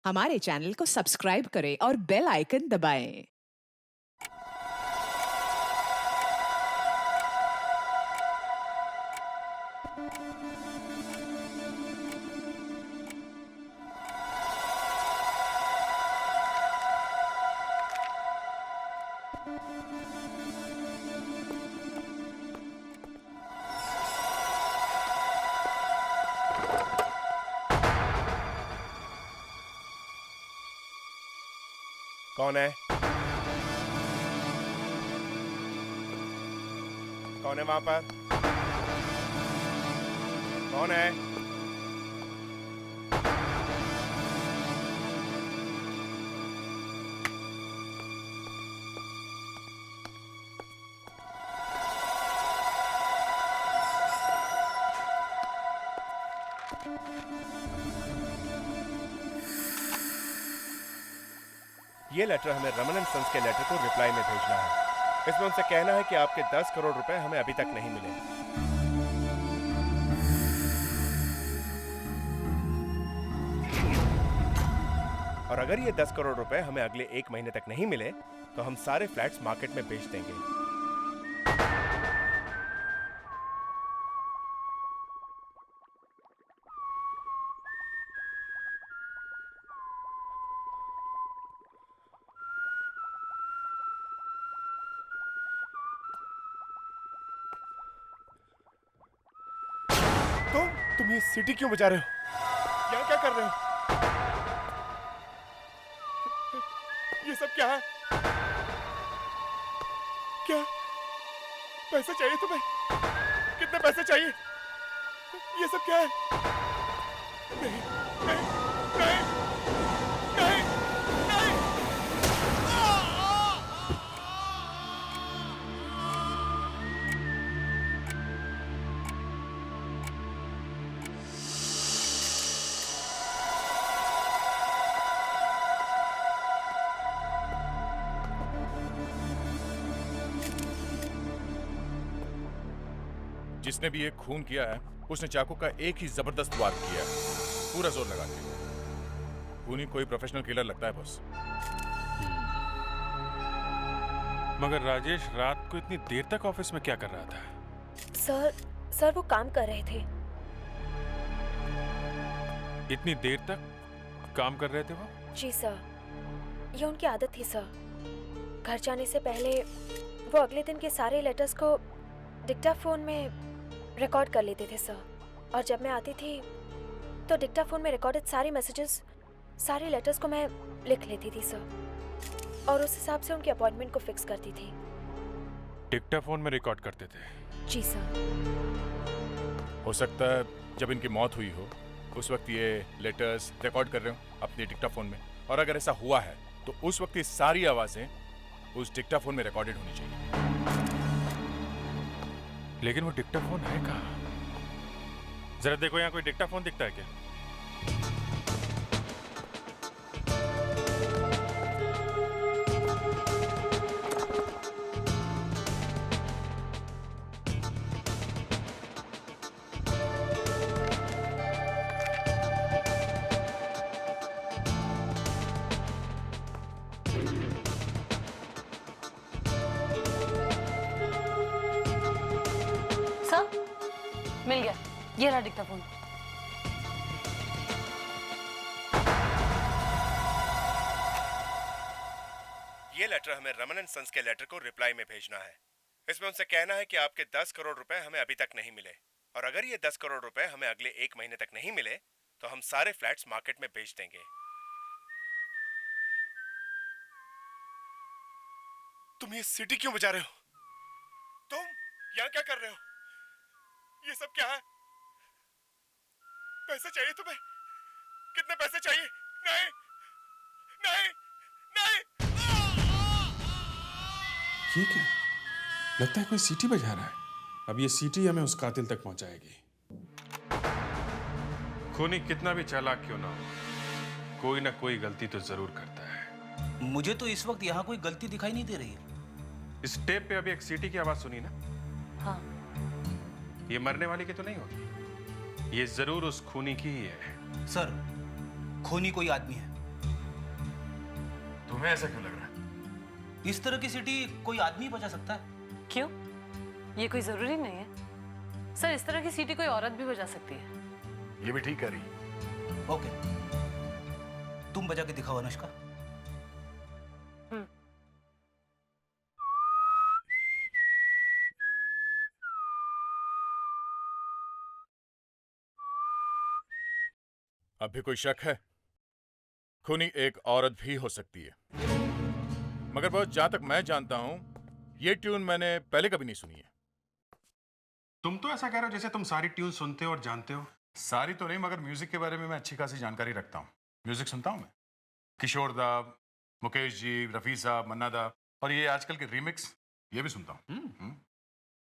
हमारे चैनल को सब्सक्राइब करें और बेल आइकन दबाएं। कौन है? कौन है वहां पर? कौन है? ये लेटर हमें रमन एंड सन्स के लेटर को रिप्लाई में भेजना है। इसमें उनसे कहना है कि आपके 10 करोड़ रुपए हमें अभी तक नहीं मिले। और अगर ये 10 करोड़ रुपए हमें अगले 1 महीने तक नहीं मिले तो हम सारे फ्लैट्स मार्केट में बेच देंगे। तुम ये सीटी क्यों बजा रहे हो? यहाँ क्या कर रहे हो? ये सब क्या है? क्या पैसे चाहिए तुम्हें? कितने पैसे चाहिए? ये सब क्या है? नहीं, नहीं, नहीं, नहीं, नहीं। जिसने भी ये खून किया है उसने चाकू का एक ही जबरदस्त वार किया है, पूरा जोर लगा के। खूनी कोई प्रोफेशनल किलर लगता है बॉस। मगर राजेश रात को इतनी देर तक ऑफिस में क्या कर रहा था? सर वो काम कर रहे थे। इतनी देर तक काम कर रहे थे वो? जी सर, ये उनकी आदत थी सर। घर जाने से पहले वो अगले दिन के सारे लेटर्स को डिक्टाफोन में रिकॉर्ड कर लेते थे सर। और जब मैं आती थी तो डिक्टाफोन में रिकॉर्डेड सारे मैसेजेस, सारे लेटर्स को मैं लिख लेती थी सर, और उस हिसाब से उनकी अपॉइंटमेंट को फिक्स करती थी। डिक्टाफोन में रिकॉर्ड करते थे? जी सर। हो सकता है जब इनकी मौत हुई हो उस वक्त ये लेटर्स रिकॉर्ड कर रहे हो अपने डिक्टाफोन में, और अगर ऐसा हुआ है तो उस वक्त ये सारी आवाजें उस डिक्टाफोन में रिकॉर्डेड होनी चाहिए। लेकिन वो डिक्टाफोन है कहाँ? जरा देखो, यहाँ कोई डिक्टाफोन दिखता है क्या? मिल गया, ये रहा डिक्टाफोन। ये लेटर हमें रमन एंड सन्स के लेटर को रिप्लाई में भेजना है। इसमें उनसे कहना है कि आपके 10 करोड़ रुपए हमें अभी तक नहीं मिले, और अगर ये 10 करोड़ रुपए हमें अगले 1 महीने तक नहीं मिले तो हम सारे फ्लैट्स मार्केट में बेच देंगे। तुम ये सीटी क्यों बजा रहे हो? तुम यहाँ क्या कर रहे हो? ये सब क्या है? पैसे चाहिए तुम्हें? कितने पैसे चाहिए? नहीं, नहीं, नहीं। ये क्या? लगता है कोई सीटी बजा रहा है। अब ये सीटी हमें उस कातिल तक पहुंचाएगी। खूनी कितना भी चालाक क्यों ना हो, कोई ना कोई गलती तो जरूर करता है। मुझे तो इस वक्त यहाँ कोई गलती दिखाई नहीं दे रही है। इस टेप पे अभी एक सीटी की आवाज सुनी ना? हाँ। ये मरने वाली की तो नहीं होगी, ये जरूर उस खूनी की ही है। सर, खूनी कोई आदमी है तुम्हें ऐसा क्यों लग रहा है? इस तरह की सीटी कोई आदमी बजा सकता है। क्यों? ये कोई जरूरी नहीं है सर। इस तरह की सीटी कोई औरत भी बजा सकती है। ये भी ठीक कह रही है। ओके, तुम बजा के दिखाओ अनुष्का। अब भी कोई शक है? खूनी एक औरत भी हो सकती है, मगर बहुत जहां तक मैं जानता हूं ये ट्यून मैंने पहले कभी नहीं सुनी है। तुम तो ऐसा कह रहे हो जैसे तुम सारी ट्यून सुनते हो और जानते हो। सारी तो नहीं, मगर म्यूजिक के बारे में मैं अच्छी खासी जानकारी रखता हूँ। म्यूजिक सुनता हूँ मैं, किशोर दा, मुकेश जी, रफी साहब, मन्ना दा, और ये आजकल के रीमिक्स ये भी सुनता हूँ।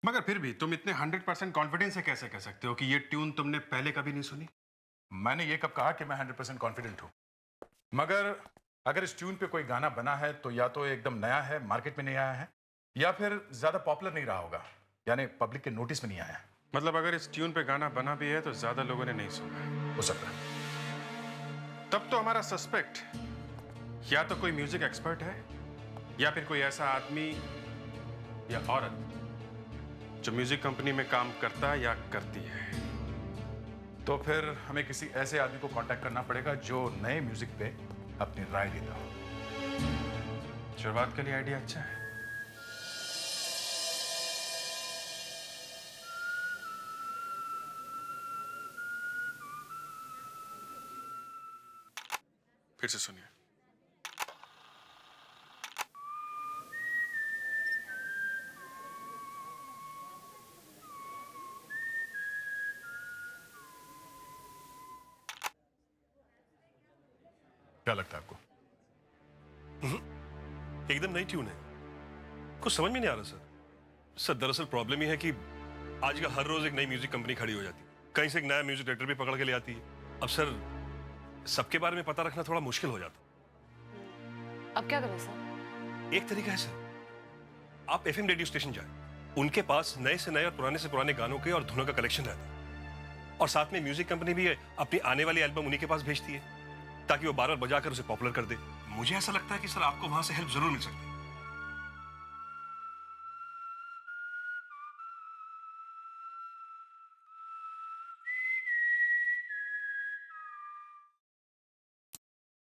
मगर फिर भी तुम इतने 100% कॉन्फिडेंस से कैसे कह सकते हो कि ये ट्यून तुमने पहले कभी नहीं सुनी? मैंने ये कब कहा कि मैं 100% कॉन्फिडेंट हूँ? मगर अगर इस ट्यून पे कोई गाना बना है तो या तो एकदम नया है, मार्केट में नहीं आया है, या फिर ज्यादा पॉपुलर नहीं रहा होगा, यानी पब्लिक के नोटिस में नहीं आया। मतलब अगर इस ट्यून पे गाना बना भी है तो ज्यादा लोगों ने नहीं सुना है। हो सकता है। तब तो हमारा सस्पेक्ट या तो कोई म्यूजिक एक्सपर्ट है या फिर कोई ऐसा आदमी या औरत जो म्यूजिक कंपनी में काम करता या करती है। तो फिर हमें किसी ऐसे आदमी को कांटेक्ट करना पड़ेगा जो नए म्यूजिक पे अपनी राय देता हो। शुरुआत के लिए आइडिया अच्छा है। फिर से सुनिए। क्या लगता है आपको? एकदम नई ट्यून है, कुछ समझ में नहीं आ रहा सर। दरअसल प्रॉब्लम ये है कि आजकल हर रोज एक नई म्यूजिक कंपनी खड़ी हो जाती है, कहीं से एक नया म्यूजिक डायरेक्टर भी पकड़ के ले आती है। अब सर सबके बारे में पता रखना थोड़ा मुश्किल हो जाता। अब क्या करें सर? एक तरीका है सर, आप एफएम रेडियो स्टेशन जाएं, उनके पास नए से नए और पुराने से पुराने गानों के और धुनों का कलेक्शन रहता है, और साथ में म्यूजिक कंपनी भी अपनी आने वाली एल्बम उन्हीं के पास भेजती है ताकि वो बार बार बजाकर उसे पॉपुलर कर दे। मुझे ऐसा लगता है कि सर आपको वहां से हेल्प जरूर मिल सकती है।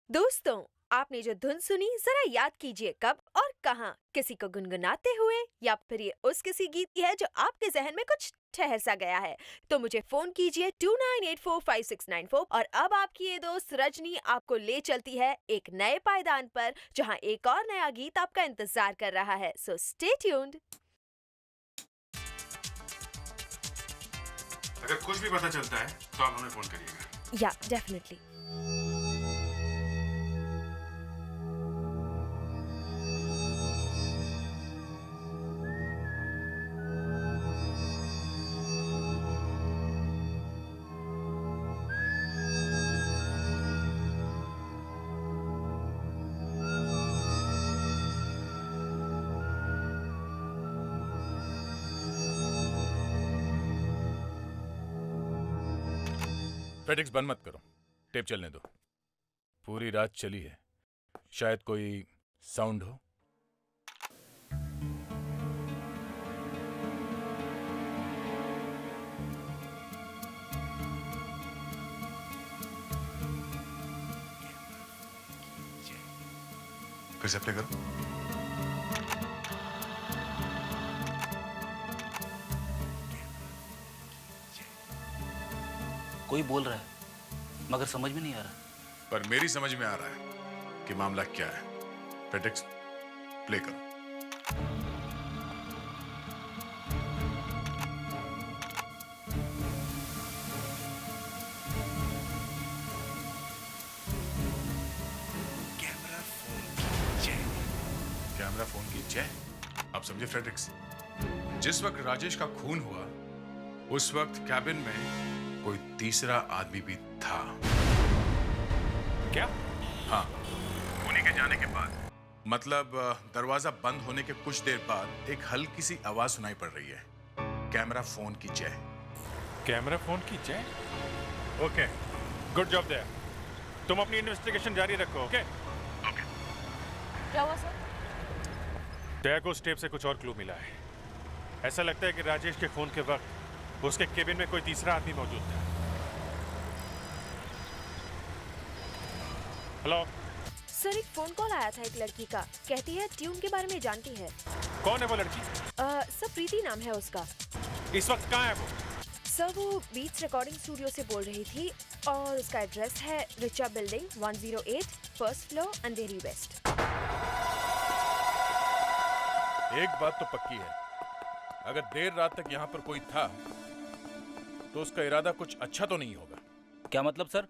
दोस्तों, आपने जो धुन सुनी जरा याद कीजिए कब और कहां, किसी को गुनगुनाते हुए, या फिर ये उस किसी गीत की है जो आपके जहन में कुछ ठहर सा गया है। तो मुझे फोन कीजिए 29845694 और अब आपकी ये दोस्त रजनी आपको ले चलती है एक नए पायदान पर जहां एक और नया गीत आपका इंतजार कर रहा है। So stay tuned. अगर कुछ भी पता चलता है तो आप हमें फोन करिएगा। या डेफिनेटली। फेडिक्स बंद मत करो, टेप चलने दो। पूरी रात चली है, शायद कोई साउंड हो। फिर से प्ले करो। कोई बोल रहा है मगर समझ में नहीं आ रहा। पर मेरी समझ में आ रहा है कि मामला क्या है। फेडिक्स प्ले करो। कैमरा फोन की जय। आप समझे फ्रेडरिक्स? जिस वक्त राजेश का खून हुआ उस वक्त कैबिन में कोई तीसरा आदमी भी था। क्या? हाँ, खूनी के जाने के बाद, मतलब दरवाजा बंद होने के कुछ देर बाद एक हल्की सी आवाज सुनाई पड़ रही है। कैमरा फोन की जय। कैमरा फोन की जय। Okay, good job there. तुम अपनी इन्वेस्टिगेशन जारी रखो। ओके। क्या हुआ सर? टैगोस टेप से कुछ और क्लू मिला है। ऐसा लगता है कि राजेश के खून के वक्त उसके केबिन में कोई तीसरा आदमी मौजूद था। हेलो सर, एक फोन कॉल आया था एक लड़की का, कहती है ट्यून के बारे में जानती है। कौन है वो लड़की? सर, प्रीति नाम है उसका। इस वक्त कहाँ है वो? सर, वो बीट्स रिकॉर्डिंग स्टूडियो से बोल रही थी और उसका एड्रेस है रिचा बिल्डिंग 108 फर्स्ट फ्लोर अंधेरी वेस्ट। एक बात तो पक्की है, अगर देर रात तक यहाँ पर कोई था तो उसका इरादा कुछ अच्छा तो नहीं होगा। क्या मतलब सर?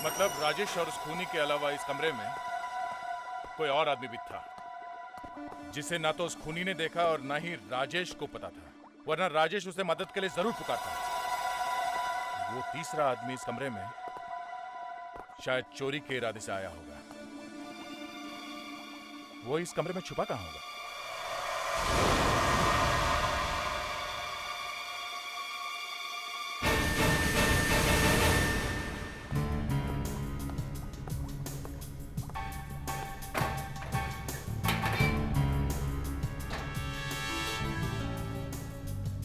मतलब राजेश और उस खूनी के अलावा इस कमरे में कोई और आदमी भी था जिसे ना तो उस खूनी ने देखा और ना ही राजेश को पता था, वरना राजेश उसे मदद के लिए जरूर पुकारता। वो तीसरा आदमी इस कमरे में शायद चोरी के इरादे से आया होगा। वो इस कमरे में छुपा कहां होगा?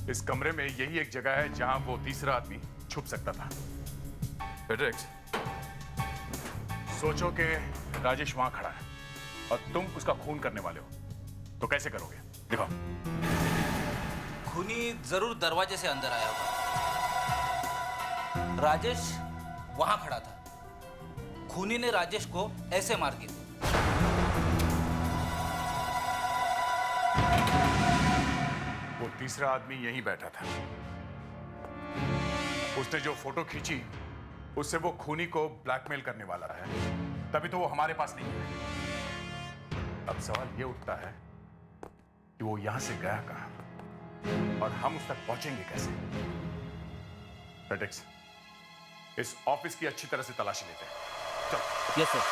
इस कमरे में यही एक जगह है जहां वो तीसरा आदमी छुप सकता था। फेड्रिक्स, सोचो कि राजेश वहां खड़ा है और तुम उसका खून करने वाले हो, तो कैसे करोगे? दिखाओ। खूनी जरूर दरवाजे से अंदर आया होगा। राजेश वहां खड़ा था। खूनी ने राजेश को ऐसे मार दिया। वो तीसरा आदमी यहीं बैठा था। उसने जो फोटो खींची उससे वो खूनी को ब्लैकमेल करने वाला है, तभी तो वो हमारे पास नहीं है। अब सवाल ये उठता है कि वो यहां से गया कहां और हम उस तक पहुंचेंगे कैसे? फेड्रिक्स, इस ऑफिस की अच्छी तरह से तलाशी लेते हैं। चलो। Yes sir.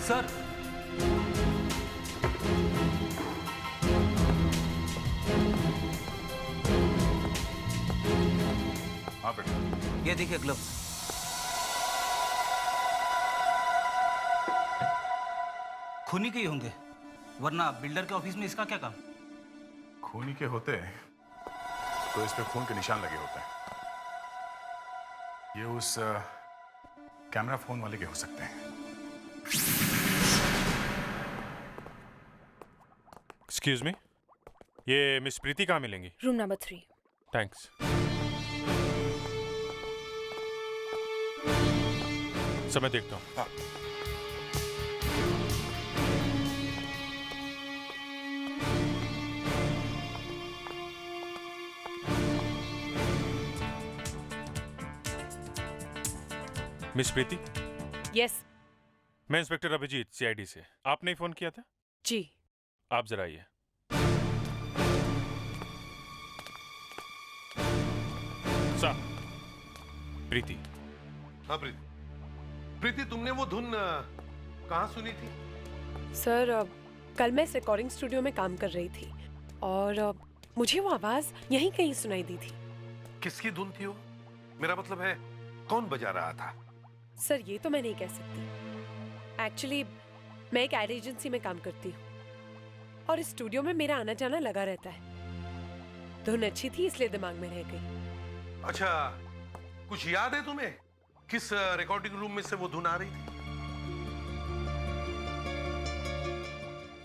सर, हाँ बेटा, ये देखिए ग्लव्स। खूनी के ही होंगे, वरना बिल्डर के ऑफिस में इसका क्या काम? खूनी के होते तो इस पे खून के निशान लगे होते हैं। ये उस कैमरा फोन वाले के हो सकते हैं। एक्सक्यूज मी, ये मिस प्रीति कहाँ मिलेंगी? Room number 3। थैंक्स। समय देखता हूँ। हाँ। मिस प्रीति, यस मैं इंस्पेक्टर अभिजीत, सीआईडी से। आपने ही फोन किया था? जी। आप जरा आइए। सर, प्रीति। हाँ प्रीति, प्रीति तुमने वो धुन कहाँ सुनी थी? सर, कल मैं इस रिकॉर्डिंग स्टूडियो में काम कर रही थी और मुझे वो आवाज यहीं कहीं सुनाई दी थी। किसकी धुन थी वो? मेरा मतलब है कौन बजा रहा था? सर, ये तो मैं नहीं कह सकती। एक्चुअली मैं एक एड एजेंसी में काम करती हूँ और इस स्टूडियो में मेरा आना जाना लगा रहता है। धुन अच्छी थी इसलिए दिमाग में रह गई। अच्छा, कुछ याद है तुम्हें किस रिकॉर्डिंग रूम में से वो धुन आ रही थी?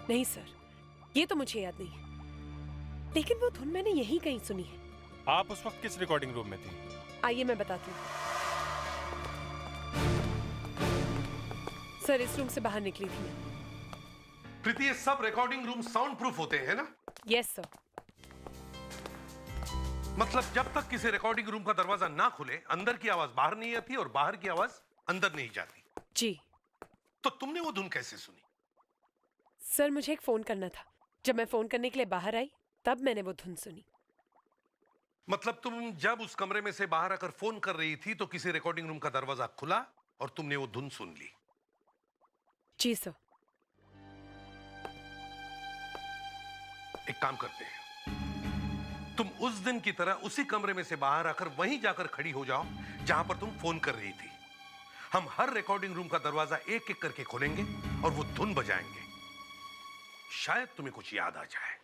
नहीं सर, ये तो मुझे याद नहीं है, लेकिन वो धुन मैंने यहीं कहीं सुनी है। आप उस वक्त किस रिकॉर्डिंग रूम में थी? आइए मैं बताती हूँ। सर, इस रूम से बाहर निकली थी मैं। प्रीति, ये सब रिकॉर्डिंग रूम साउंड प्रूफ होते हैं ना? Yes sir. मतलब जब तक किसी रिकॉर्डिंग रूम का दरवाजा ना खुले, अंदर की आवाज बाहर नहीं आती और बाहर की आवाज अंदर नहीं जाती। जी। तो तुमने वो धुन कैसे सुनी? सर, मुझे एक फोन करना था। जब मैं फोन करने के लिए बाहर आई, तब मैंने वो धुन सुनी। मतलब तुम जब उस कमरे में से बाहर आकर फोन कर रही थी तो किसी रिकॉर्डिंग रूम का दरवाजा खुला और तुमने वो धुन सुन ली? जी सर। एक काम करते हैं, तुम उस दिन की तरह उसी कमरे में से बाहर आकर वहीं जाकर खड़ी हो जाओ जहां पर तुम फोन कर रही थी। हम हर रिकॉर्डिंग रूम का दरवाजा एक एक करके खोलेंगे और वो धुन बजाएंगे। शायद तुम्हें कुछ याद आ जाए।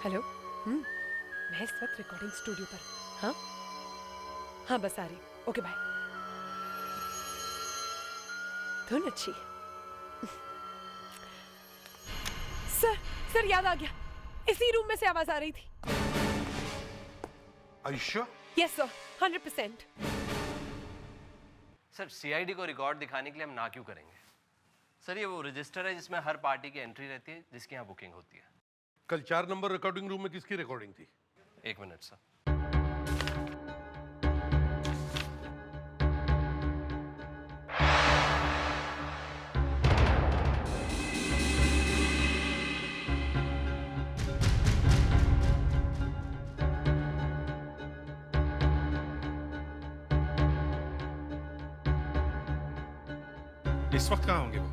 हेलो। मैं इस वक्त रिकॉर्डिंग स्टूडियो पर। हाँ हाँ, बस आ रही। Okay bye. धुन अच्छी है। सर याद आ गया, इसी रूम में से आवाज आ रही थी। Are you sure? Yes sir, 100%। Sir, CID को रिकॉर्ड दिखाने के लिए हम ना क्यों करेंगे? सर, ये वो रजिस्टर है जिसमें हर पार्टी की एंट्री रहती है, जिसकी यहाँ बुकिंग होती है। कल 4 नंबर रिकॉर्डिंग रूम में किसकी रिकॉर्डिंग थी? 1 मिनट सर। इस वक्त कहाँ होंगे वो?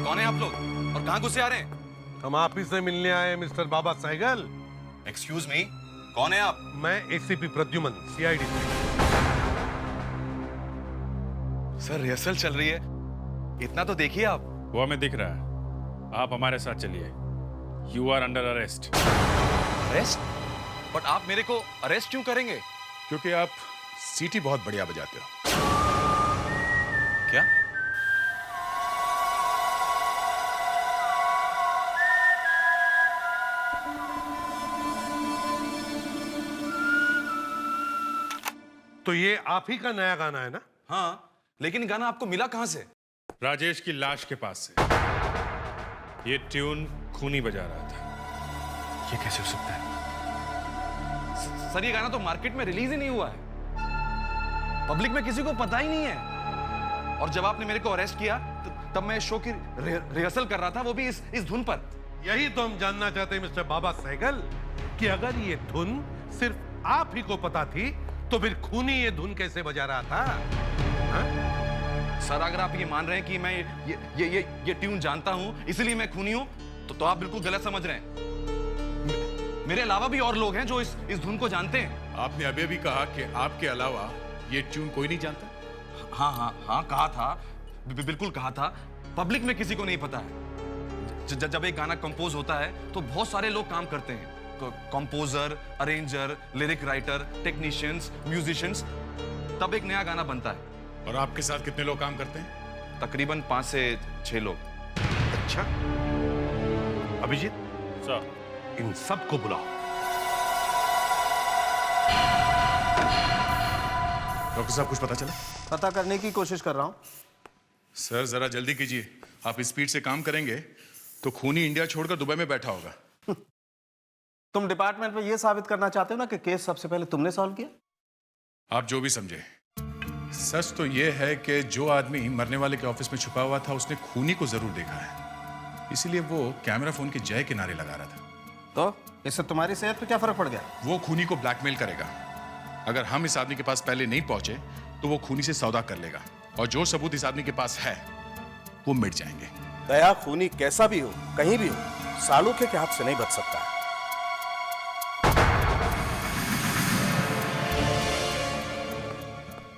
कौन है आप लोग और कहां घुसे आ रहे हैं? हम आप ही से मिलने आए मिस्टर बाबा सहगल। एक्सक्यूज मी, कौन है आप? मैं एसीपी प्रद्युमन, सीआईडी से। सर, रिहर्सल चल रही है, इतना तो देखिए आप। वो हमें दिख रहा है। आप हमारे साथ चलिए। You are under arrest. Arrest? But आप मेरे को अरेस्ट क्यों करेंगे? क्योंकि आप सीटी बहुत बढ़िया बजाते हो। क्या? तो ये आप ही का नया गाना है ना? हाँ, लेकिन गाना आपको मिला कहां से? राजेश की लाश के पास से। ये ट्यून खूनी बजा रहा था। ये कैसे हो सकता है? सर, ये गाना तो मार्केट में रिलीज ही नहीं हुआ है। पब्लिक में किसी को पता ही नहीं है। और जब आपने मेरे को अरेस्ट किया तब मैं शो की रिहर्सल कर रहा था, वो भी इस धुन पर। यही तो हम जानना चाहते हैं मिस्टर बाबा सहगल कि अगर ये धुन सिर्फ आप ही को पता थी तो फिर खूनी ये धुन कैसे बजा रहा था? हा? सर, अगर आप ये मान रहे हैं कि मैं ये ट्यून जानता हूं इसलिए मैं खूनी हूं तो आप बिल्कुल गलत समझ रहे हैं। मेरे अलावा भी और लोग हैं जो इस धुन को जानते हैं। आपने अभी भी कहा कि आपके अलावा ये ट्यून कोई नहीं जानता। हाँ, कहा था, बिल्कुल कहा था। पब्लिक में किसी को नहीं पता है। जब एक गाना कंपोज होता है तो बहुत सारे लोग काम करते हैं। Composer, arranger, lyric writer, technicians, musicians, तब एक नया गाना बनता है। और आपके साथ कितने लोग काम करते हैं? तकरीबन 5 से 6 लोग। अच्छा, अभिजीत सर, इन सबको बुलाओ। डॉक्टर साहब, कुछ पता चला? पता करने की कोशिश कर रहा हूं। सर, जरा जल्दी कीजिए। आप स्पीड से काम करेंगे तो खूनी इंडिया छोड़कर दुबई में बैठा होगा। तुम डिपार्टमेंट में यह साबित करना चाहते हो ना कि केस सबसे पहले तुमने सॉल्व किया? आप जो भी समझे। सच तो यह है कि जो आदमी मरने वाले के ऑफिस में छुपा हुआ था उसने खूनी को जरूर देखा है, इसीलिए वो कैमरा फोन के जय किनारे लगा रहा था। तो इससे तुम्हारी सेहत पे क्या फर्क पड़ गया? वो खूनी को ब्लैकमेल करेगा। अगर हम इस आदमी के पास पहले नहीं पहुंचे तो वो खूनी से सौदा कर लेगा, और जो सबूत इस आदमी के पास है वो मिट जाएंगे। दया खूनी कैसा भी हो, कहीं भी हो, सालूखे के हाथ से नहीं बच सकता।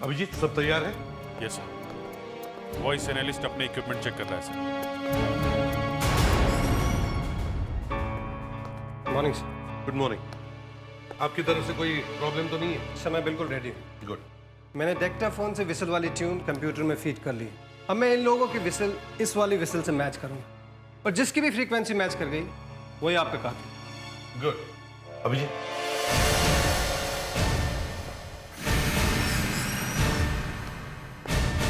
अभिजीत, सब तैयार है? Yes sir. वॉइस एनालिस्ट अपने इक्विपमेंट चेक कर रहा है sir. Morning sir. Good morning. आपकी तरफ से कोई प्रॉब्लम तो नहीं है? सर, मैं बिल्कुल रेडी हूँ। गुड। मैंने डेक्टाफोन से विसल वाली ट्यून कंप्यूटर में फीड कर ली। अब मैं इन लोगों की विसल इस वाली विसल से मैच करूँगा, और जिसकी भी फ्रीक्वेंसी मैच कर गई वही आपका कातिल। गुड। अभिजीत,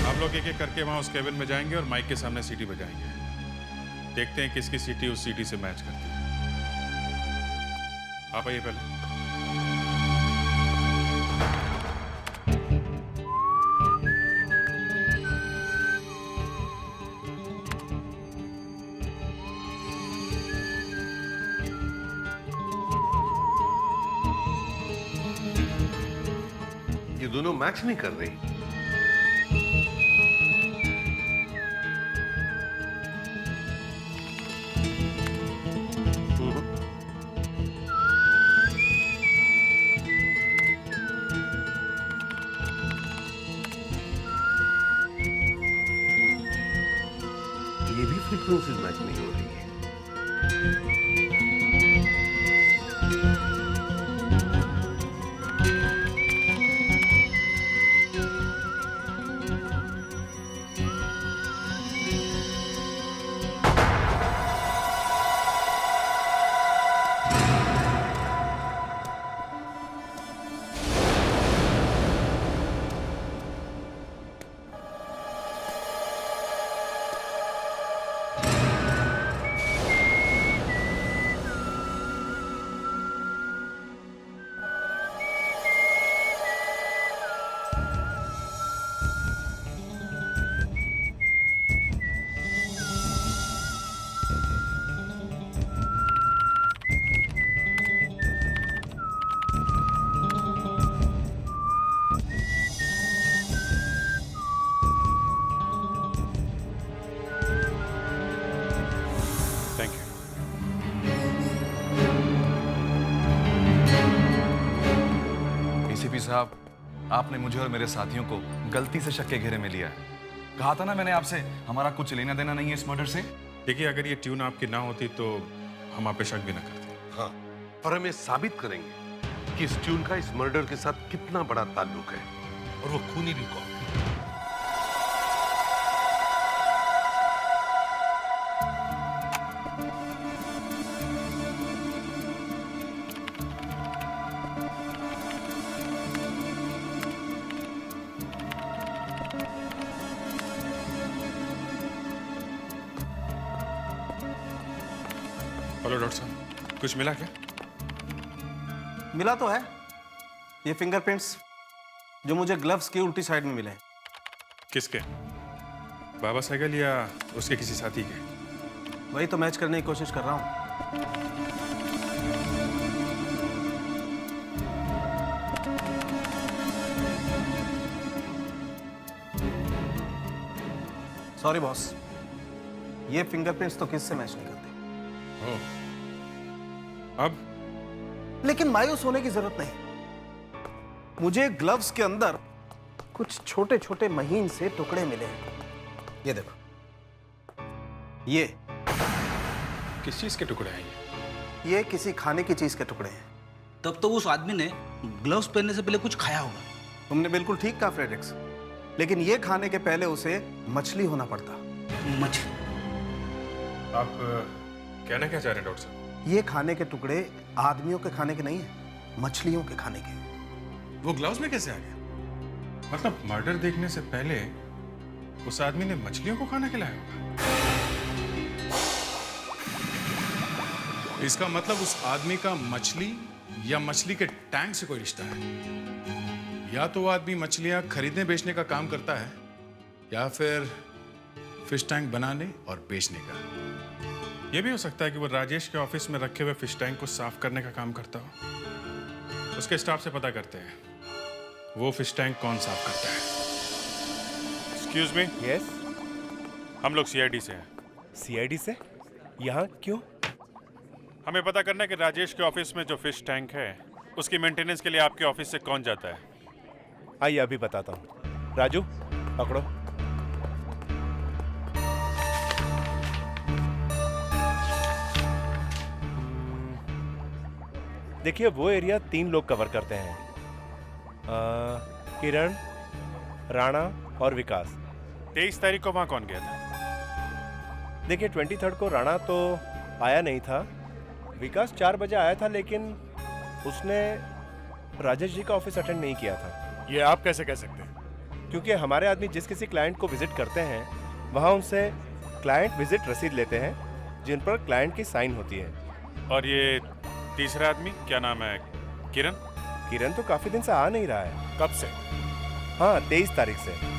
आप लोग एक एक करके वहां उस केबिन में जाएंगे और माइक के सामने सीटी बजाएंगे। देखते हैं किसकी सीटी उस सीटी से मैच करती है। आप आइए पहले। ये दोनों मैच नहीं कर रही। ये भी फ्रीक्वेंसीज मैच नहीं हो रही है। Thank you. एसीपी साहब, आपने मुझे और मेरे साथियों को गलती से शक के घेरे में लिया है। कहा था ना मैंने आपसे, हमारा कुछ लेना देना नहीं है इस मर्डर से। देखिए, अगर ये ट्यून आपकी ना होती तो हम आप पे शक भी ना करते। हाँ, और हम ये साबित करेंगे कि इस ट्यून का इस मर्डर के साथ कितना बड़ा ताल्लुक है, और वो खूनी भी कौन है। हेलो डॉक्टर साहब, कुछ मिला क्या? मिला तो है, ये फिंगरप्रिंट्स जो मुझे ग्लव्स की उल्टी साइड में मिले। किसके? बाबा साइकिल या उसके किसी साथी के? वही तो मैच करने की कोशिश कर रहा हूं। सॉरी बॉस, ये फिंगरप्रिंट्स तो किससे मैच नहीं करते। अब? लेकिन मायूस होने की जरूरत नहीं। मुझे ग्लव्स के अंदर कुछ छोटे छोटे महीन से टुकड़े मिले हैं। ये देखो, ये किस चीज के टुकड़े हैं ये किसी खाने की चीज के टुकड़े हैं। तब तो उस आदमी ने ग्लव्स पहनने से पहले कुछ खाया होगा। तुमने बिल्कुल ठीक कहा फ्रेडरिक्स, लेकिन ये खाने के पहले उसे मछली होना पड़ता। मछली? आप कहना क्या चाह रहे हैं डॉक्टर साहब? ये खाने के टुकड़े आदमियों के खाने के नहीं है, मछलियों के खाने के। वो ग्लव्स में कैसे आ गया? मतलब मर्डर देखने से पहले उस आदमी ने मछलियों को खाना खिलाया होगा। इसका मतलब उस आदमी का मछली या मछली के टैंक से कोई रिश्ता है। या तो वो आदमी मछलियां खरीदने बेचने का काम करता है, या फिर फिश टैंक बनाने और बेचने का। यह भी हो सकता है कि वो राजेश के ऑफिस में रखे हुए फिश टैंक को साफ करने का काम करता हो। उसके स्टाफ से पता करते हैं वो फिश टैंक कौन साफ करता है। Excuse me. यस, हम लोग सीआईडी से हैं। सीआईडी से? यहाँ क्यों? हमें पता करना है कि राजेश के ऑफिस में जो फिश टैंक है उसकी मेंटेनेंस के लिए आपके ऑफिस से कौन जाता है। आइए अभी बताता हूँ। राजू पकड़ो। देखिए, वो एरिया 3 लोग कवर करते हैं, किरण, राणा और विकास। 23 तारीख को वहाँ कौन गया था? देखिए, 23 को राणा तो आया नहीं था। विकास 4 बजे आया था, लेकिन उसने राजेश जी का ऑफिस अटेंड नहीं किया था। ये आप कैसे कह सकते हैं? क्योंकि हमारे आदमी जिस किसी क्लाइंट को विजिट करते हैं वहाँ उनसे क्लाइंट विजिट रसीद लेते हैं, जिन पर क्लाइंट की साइन होती है। और ये तीसरा आदमी क्या नाम है? किरण? किरण तो काफी दिन से आ नहीं रहा है। कब से? हाँ, 23 तारीख से।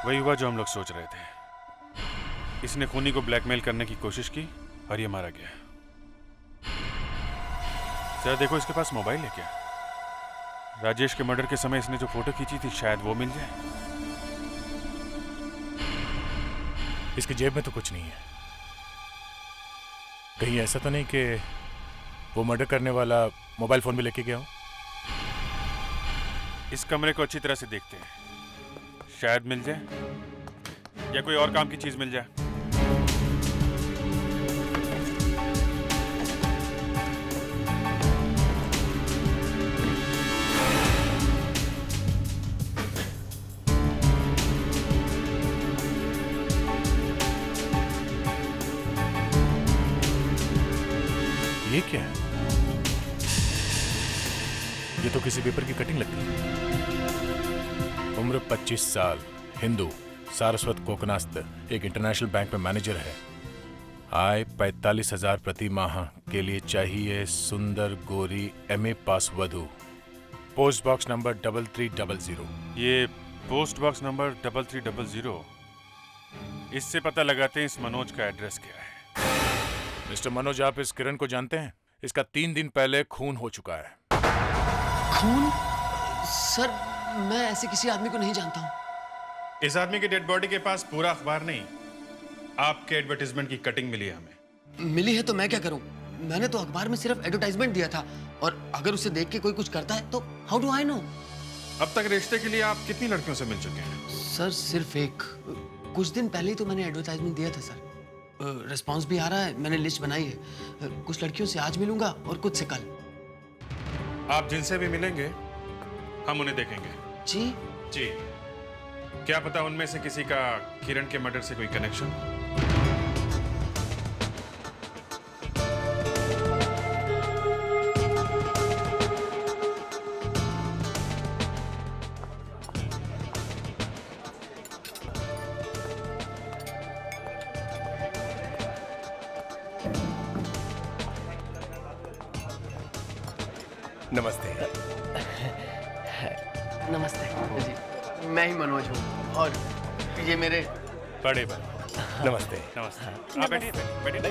वही हुआ जो हम लोग सोच रहे थे। इसने खूनी को ब्लैकमेल करने की कोशिश की और ये मारा गया। जरा देखो, इसके पास मोबाइल है क्या? राजेश के मर्डर के समय इसने जो फोटो खींची थी, शायद वो मिल जाए। इसकी जेब में तो कुछ नहीं है। कहीं ऐसा तो नहीं कि वो मर्डर करने वाला मोबाइल फोन भी लेके गया हो? इस कमरे को अच्छी तरह से देखते हैं, शायद मिल जाए या कोई और काम की चीज मिल जाए। ये क्या है? ये तो किसी पेपर की कटिंग लगती है। उम्र 25 साल, हिंदू, सारस्वत कोकनास्त, एक इंटरनेशनल बैंक में मैनेजर है। आय 45,000 प्रति माह के लिए चाहिए सुंदर गोरी MA पास वधु। Post box number 3300। ये पोस्ट बॉक्स नंबर 3300, इससे पता लगाते हैं इस मनोज का एड्रेस क्या है। मिस्टर मनोज, आप इस किरण को जानते हैं? इसका 3 दिन पहले खून हो चुका है। खून? सर, मैं ऐसे किसी आदमी को नहीं जानता हूँ। इस आदमी की डेड बॉडी के पास पूरा अखबार नहीं, आपके एडवर्टाइजमेंट की कटिंग मिली है हमें। मिली है तो मैं क्या करूँ? मैंने तो अखबार में सिर्फ एडवर्टाइजमेंट दिया था, और अगर उसे देख के कोई कुछ करता है तो हाउ डू आई नो? अब तक रिश्ते के लिए आप कितनी लड़कियों से मिल चुके हैं? सर, सिर्फ एक। कुछ दिन पहले ही तो मैंने एडवर्टाइजमेंट दिया था सर। रिस्पांस भी आ रहा है, मैंने लिस्ट बनाई है। कुछ लड़कियों से आज मिलूंगा और कुछ से कल। आप जिनसे भी मिलेंगे हम उन्हें देखेंगे। जी जी। क्या पता उनमें से किसी का किरण के मर्डर से कोई कनेक्शन? नमस्ते। नमस्ते जी, मैं ही मनोज हूँ और ये मेरे बड़े भाई। नमस्ते। नमस्ते। आप बैठिए बैठिए।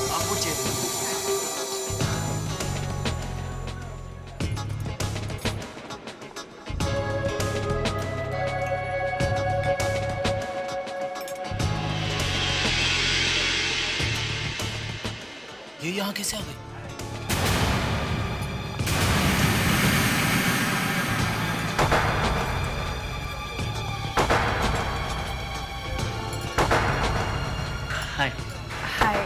आप पूछिए। ये यहाँ कैसे आ गई? हाय। हाय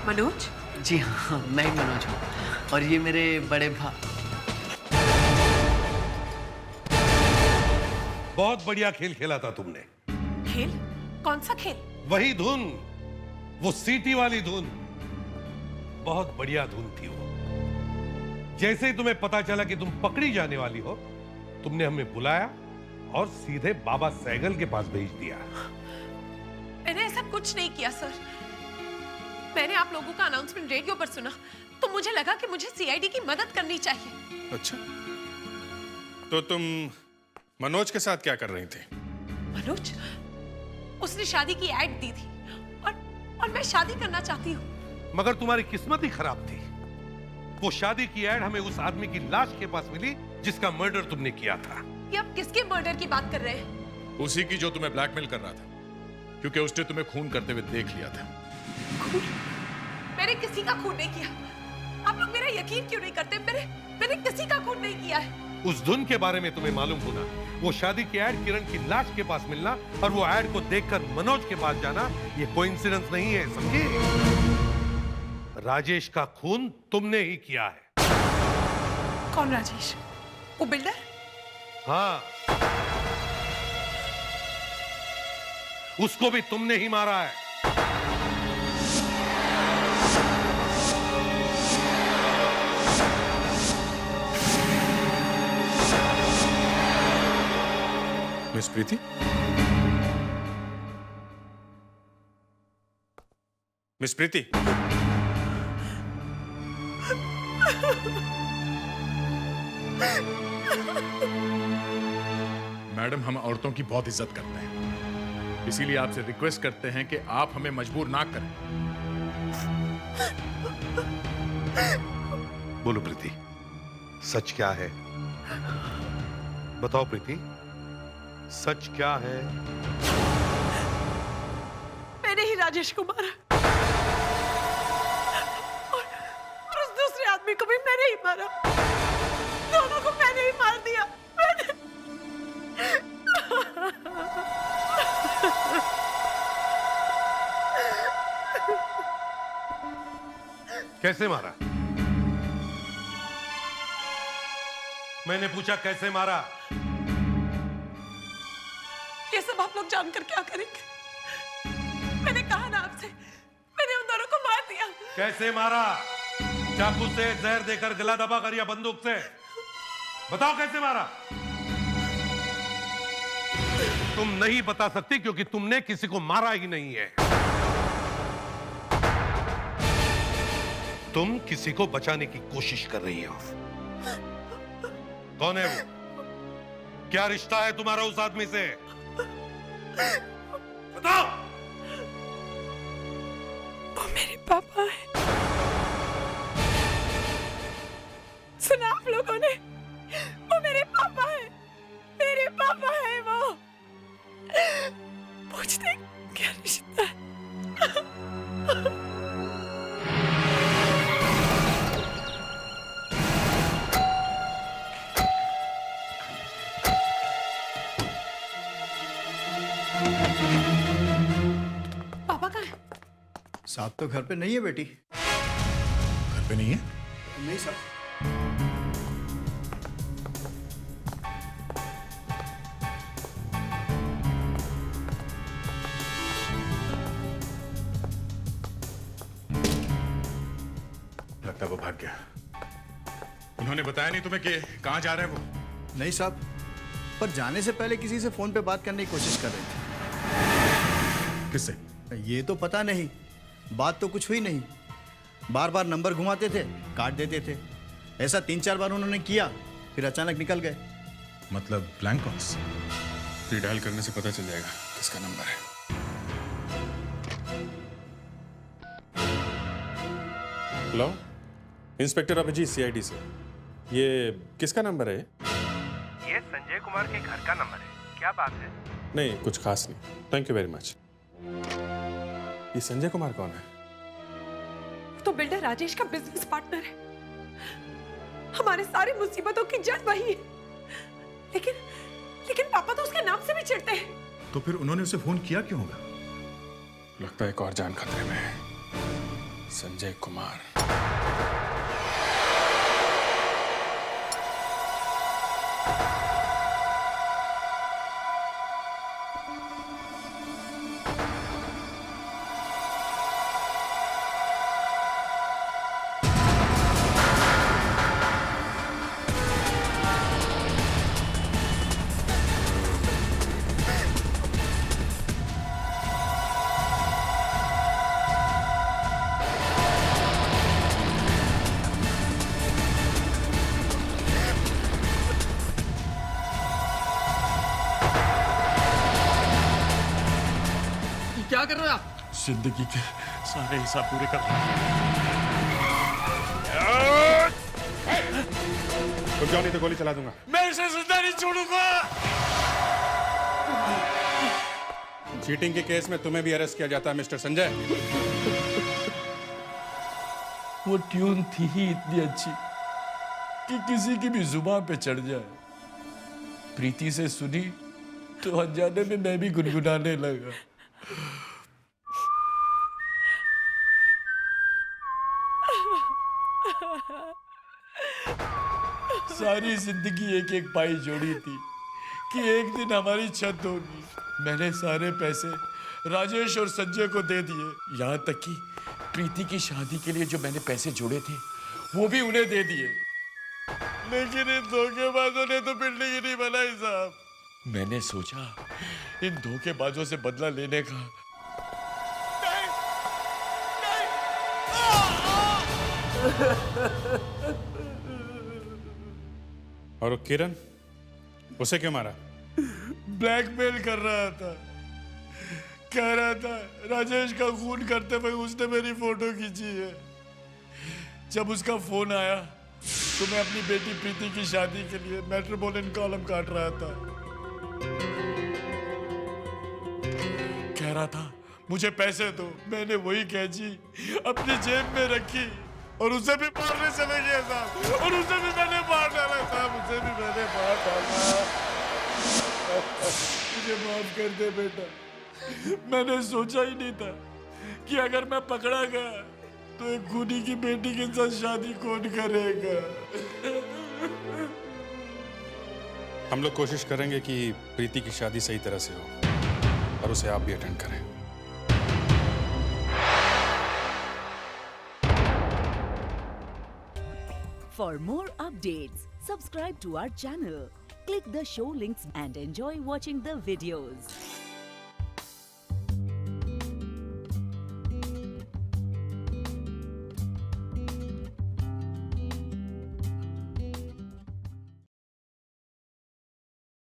मनोज। जी हाँ, मैं ही मनोज हूँ और ये मेरे बड़े बहुत बढ़िया खेल खेला था तुमने। खेल? कौन सा खेल? वही धुन, वो सीटी वाली धुन, बहुत बढ़िया धुन थी वो। जैसे ही तुम्हें पता चला कि तुम पकड़ी जाने वाली हो, तुमने हमें बुलाया और सीधे बाबा सैगल के पास भेज दिया। मैंने ऐसा कुछ नहीं किया सर। मैंने आप लोगों का अनाउंसमेंट रेडियो पर सुना तो मुझे लगा कि मुझे सीआईडी की मदद करनी चाहिए। अच्छा, तो तुम मनोज के साथ क्या कर रही थी? मनोज? उसने शादी की ऐड दी थी और मैं शादी करना चाहती हूँ। मगर तुम्हारी किस्मत ही खराब थी। वो शादी की ऐड हमें उस आदमी की लाश के पास मिली जिसका मर्डर तुमने किया था। ये आप किसके मर्डर की बात कर रहे हैं? उसी की जो तुम्हें ब्लैकमेल कर रहा था, क्योंकि उसने तुम्हें खून करते हुए देख लिया था। खून? मैंने किसी का खून नहीं किया। आप लोग मेरा यकीन क्यों नहीं करते? मैंने किसी का खून नहीं किया है। उस धुन के बारे में तुम्हें मालूम होना, वो शादी की ऐड किरण की लाश के पास मिलना और वो ऐड को देखकर मनोज के पास जाना, ये कोइंसिडेंस नहीं है, समझी? राजेश का खून तुमने ही किया है। कौन राजेश? वो बिल्डर? हाँ, उसको भी तुमने ही मारा है। मिस प्रीति? मिस प्रीति? मैडम, हम औरतों की बहुत इज्जत करते हैं, इसीलिए आपसे रिक्वेस्ट करते हैं कि आप हमें मजबूर ना करें। बोलो प्रीति, सच क्या है? बताओ प्रीति, सच क्या है? मैंने ही राजेश को मारा और उस दूसरे आदमी को भी मैंने ही मारा। दोनों को मैंने ही मार दिया। कैसे मारा? मैंने पूछा कैसे मारा? ये सब आप लोग जानकर क्या करेंगे? मैंने कहा ना आपसे, मैंने उन दोनों को मार दिया। कैसे मारा? चाकू से, जहर देकर, गला दबा कर या बंदूक से? बताओ कैसे मारा? तुम नहीं बता सकती क्योंकि तुमने किसी को मारा ही नहीं है। तुम किसी को बचाने की कोशिश कर रही हो। कौन है वो? क्या रिश्ता है तुम्हारा उस आदमी से? बताओ। वो मेरे पापा है। सुना आप लोगों ने? वो मेरे पापा है। मेरे पापा है वो। पूछते क्या रिश्ता है? साहब तो घर पे नहीं है बेटी। घर पे नहीं है? नहीं सर। लगता है वो भाग गया। उन्होंने बताया नहीं तुम्हें कि कहाँ जा रहे हैं वो? नहीं साहब, पर जाने से पहले किसी से फोन पे बात करने की कोशिश कर रहे थे। किससे? ये तो पता नहीं, बात तो कुछ हुई नहीं। बार बार नंबर घुमाते थे, काट देते थे। ऐसा 3-4 बार उन्होंने किया, फिर अचानक निकल गए। मतलब ब्लैंक कॉल्स? रीडायल करने से पता चल जाएगा किसका नंबर है। हेलो, इंस्पेक्टर अभिजीत सीआईडी से। ये किसका नंबर है? ये संजय कुमार के घर का नंबर है। क्या बात है? नहीं, कुछ खास नहीं। Thank you very much. ये संजय कुमार कौन है? तो बिल्डर राजेश का बिजनेस पार्टनर है। हमारे सारी मुसीबतों की जड़ वही है। लेकिन पापा तो उसके नाम से भी चिढ़ते हैं। तो फिर उन्होंने उसे फोन किया क्यों होगा? लगता है एक और जान खतरे में है। संजय कुमार। क्या कर रहे हो आप? जिंदगी के सारे हिसाब पूरे कर रहे हैं। रुक जाओ, नहीं तो गोली चला दूंगा। मैं इसे जिंदा नहीं छोड़ूंगा। चीटिंग के केस में तुम्हें भी अरेस्ट किया जाता है मिस्टर संजय। वो ट्यून थी ही इतनी अच्छी कि किसी की भी जुबान पे चढ़ जाए। प्रीति से सुनी तो अनजाने में मैं भी गुनगुनाने लगा। सारी जिंदगी एक एक पाई जोड़ी थी कि एक दिन हमारी छत होगी। मैंने सारे पैसे राजेश और संजय को दे दिए, यहाँ तक कि प्रीति की शादी के लिए जो मैंने पैसे जोड़े थे वो भी उन्हें दे दिए। लेकिन इन धोखेबाजों ने तो बिल्डिंग ही नहीं बनाई साहब। मैंने सोचा इन धोखेबाजों से बदला लेने का। और किरण, उसे क्यों मारा? ब्लैकमेल कर रहा था। कह रहा था राजेश का खून करते हुए उसने मेरी फोटो खींची है। जब उसका फोन आया तो मैं अपनी बेटी प्रीति की शादी के लिए मेट्रोपोलिटन कॉलम काट रहा था। कह रहा था मुझे पैसे दो। मैंने वही कैची अपनी जेब में रखी और उसे भी मारने चले गए साहब। और उसे भी मैंने मार डाला साहब। उसे भी मैंने मार डाला। मुझे माफ कर दे बेटा। मैंने सोचा ही नहीं था कि अगर मैं पकड़ा गया तो एक खूनी की बेटी के साथ शादी कौन करेगा। हम लोग कोशिश करेंगे कि प्रीति की शादी सही तरह से हो और उसे आप भी अटेंड करें। For more updates, subscribe to our channel, click the show links and enjoy watching the videos.